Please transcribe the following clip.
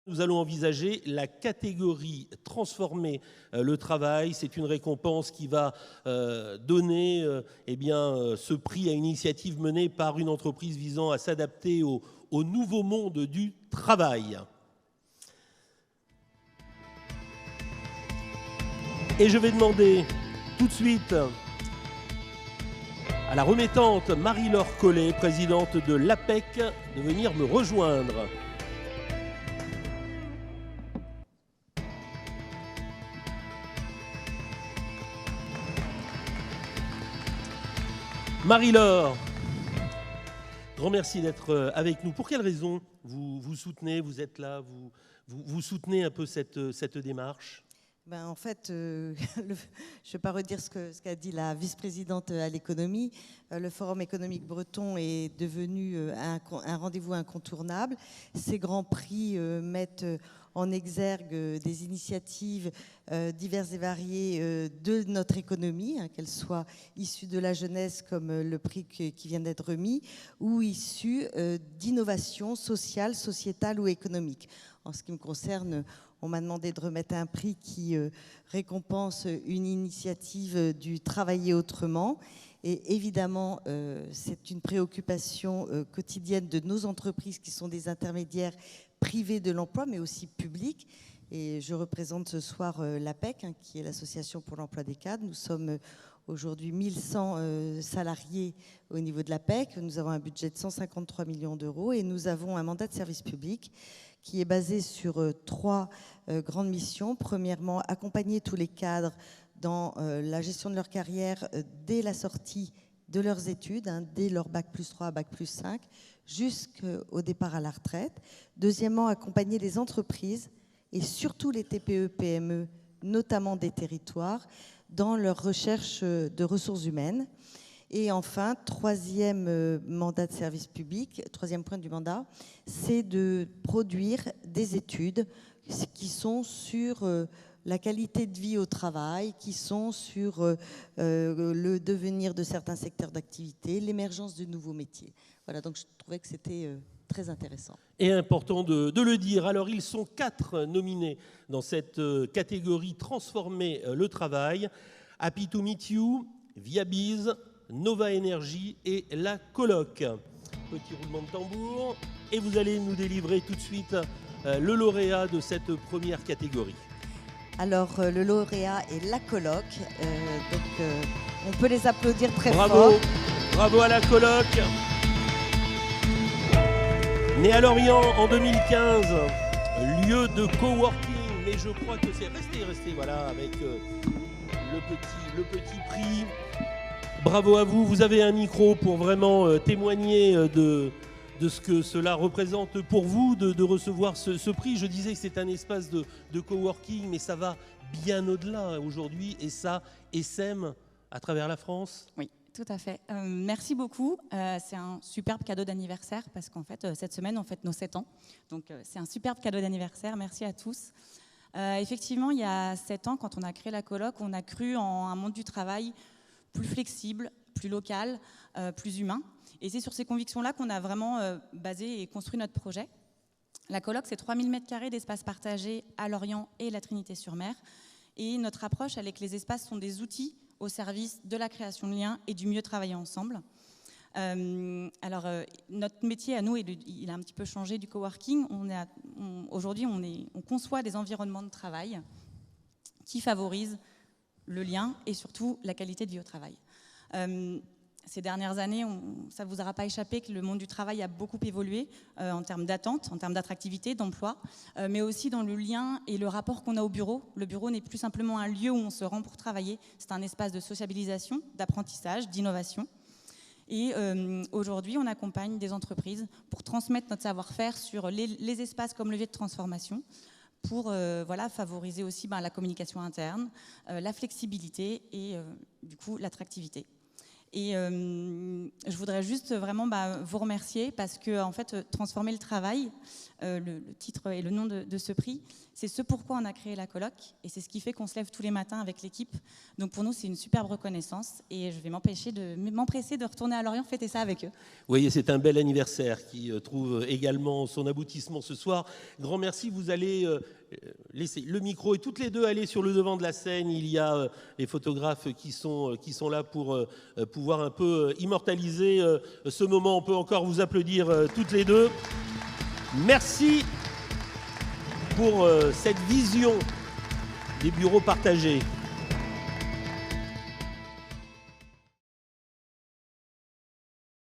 Nous allons envisager la catégorie transformer le travail. C'est une récompense qui va donner ce prix à une initiative menée par une entreprise visant à s'adapter au nouveau monde du travail. Et je vais demander tout de suite à la remettante Marie-Laure Collet, présidente de l'APEC, de venir me rejoindre. Marie-Laure, grand merci d'être avec nous. Pour quelle raison vous soutenez, vous êtes là, vous soutenez un peu cette démarche ? En fait, je ne vais pas redire ce qu'a dit la vice-présidente à l'économie. Le Forum économique breton est devenu un rendez-vous incontournable. Ces grands prix mettent en exergue des initiatives diverses et variées de notre économie, qu'elles soient issues de la jeunesse comme le prix qui vient d'être remis, ou issues d'innovations sociales, sociétales ou économiques. En ce qui me concerne, on m'a demandé de remettre un prix qui récompense une initiative du travailler autrement. Et évidemment, c'est une préoccupation quotidienne de nos entreprises qui sont des intermédiaires privés de l'emploi, mais aussi publics. Et je représente ce soir l'APEC, qui est l'Association pour l'emploi des cadres. Nous sommes aujourd'hui 1100 salariés au niveau de l'APEC. Nous avons un budget de 153 millions d'euros et nous avons un mandat de service public qui est basé sur trois grandes missions. Premièrement, accompagner tous les cadres dans la gestion de leur carrière dès la sortie de leurs études, dès leur bac+3, bac+5, jusqu'au départ à la retraite. Deuxièmement, accompagner les entreprises et surtout les TPE-PME, notamment des territoires, dans leur recherche de ressources humaines. Et enfin, troisième mandat de service public, troisième point du mandat, c'est de produire des études qui sont sur la qualité de vie au travail, qui sont sur le devenir de certains secteurs d'activité, l'émergence de nouveaux métiers. Voilà, donc je trouvais que c'était très intéressant. Et important de le dire. Alors, ils sont 4 nominés dans cette catégorie Transformer le travail. Happy to meet you, Viabiz, Nova Energy et la Coloc. Petit roulement de tambour. Et vous allez nous délivrer tout de suite le lauréat de cette première catégorie. Alors, le lauréat est la Coloc. On peut les applaudir très fort. Bravo à la Coloc. Né à Lorient en 2015, lieu de coworking. Mais je crois que c'est... Restez, voilà, avec le petit prix. Bravo à vous. Vous avez un micro pour vraiment témoigner de ce que cela représente pour vous de recevoir ce prix. Je disais que c'est un espace de coworking, mais ça va bien au-delà aujourd'hui, et ça essaime à travers la France. Oui, tout à fait. Merci beaucoup. C'est un superbe cadeau d'anniversaire parce qu'en fait, cette semaine, on fête nos 7 ans. Donc, c'est un superbe cadeau d'anniversaire. Merci à tous. Effectivement, il y a 7 ans, quand on a créé la Coloc, on a cru en un monde du travail plus flexible, plus local, plus humain. Et c'est sur ces convictions-là qu'on a vraiment basé et construit notre projet. La Coloc, c'est 3000 m² d'espace partagé à Lorient et la Trinité-sur-Mer. Et notre approche avec les espaces sont des outils au service de la création de liens et du mieux travailler ensemble. Notre métier à nous, il a un petit peu changé du coworking. Aujourd'hui, on conçoit des environnements de travail qui favorisent le lien et surtout la qualité de vie au travail. Ces dernières années, ça ne vous aura pas échappé que le monde du travail a beaucoup évolué en termes d'attente, en termes d'attractivité, d'emploi, mais aussi dans le lien et le rapport qu'on a au bureau. Le bureau n'est plus simplement un lieu où on se rend pour travailler, c'est un espace de sociabilisation, d'apprentissage, d'innovation. Et aujourd'hui, on accompagne des entreprises pour transmettre notre savoir-faire sur les espaces comme levier de transformation, pour favoriser aussi la communication interne, la flexibilité et du coup l'attractivité. Et je voudrais juste vraiment vous remercier parce que en fait, transformer le travail, le titre et le nom de ce prix, c'est ce pourquoi on a créé la colloque et c'est ce qui fait qu'on se lève tous les matins avec l'équipe. Donc pour nous, c'est une superbe reconnaissance et je vais m'empresser de retourner à Lorient fêter ça avec eux. Vous voyez, c'est un bel anniversaire qui trouve également son aboutissement ce soir. Grand merci, vous allez laisser le micro et toutes les deux aller sur le devant de la scène. Il y a les photographes qui sont là pour pouvoir un peu immortaliser ce moment. On peut encore vous applaudir toutes les deux. Merci pour cette vision des bureaux partagés.